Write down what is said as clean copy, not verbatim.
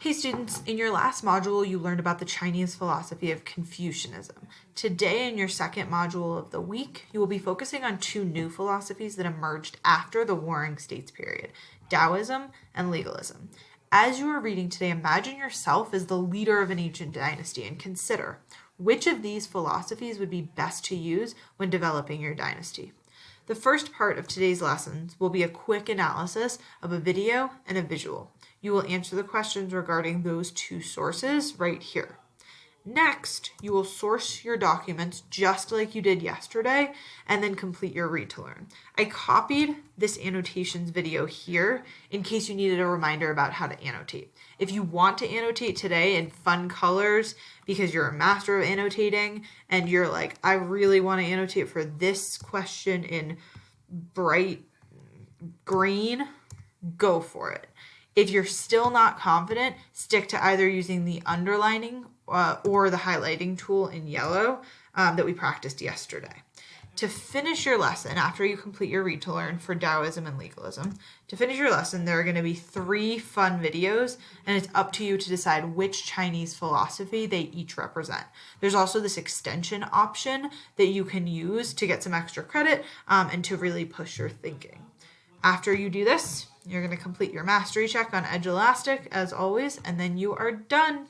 Hey students, in your last module, you learned about the Chinese philosophy of Confucianism. Today, in your second module of the week, you will be focusing on two new philosophies that emerged after the Warring States period, Taoism and legalism. As you are reading today, imagine yourself as the leader of an ancient dynasty and consider which of these philosophies would be best to use when developing your dynasty. The first part of today's lessons will be a quick analysis of a video and a visual. You will answer the questions regarding those two sources right here. Next, you will source your documents just like you did yesterday and then complete your read to learn. I copied this annotations video here in case you needed a reminder about how to annotate. If you want to annotate today in fun colors because you're a master of annotating and you're like, I really want to annotate for this question in bright green, go for it. If you're still not confident, stick to either using the underlining or the highlighting tool in yellow that we practiced yesterday. To finish your lesson, after you complete your read to learn for Taoism and legalism, to finish your lesson, there are going to be 3 fun videos, and it's up to you to decide which Chinese philosophy they each represent. There's also this extension option that you can use to get some extra credit and to really push your thinking. After you do this, you're going to complete your mastery check on Edge Elastic, as always, and then you are done.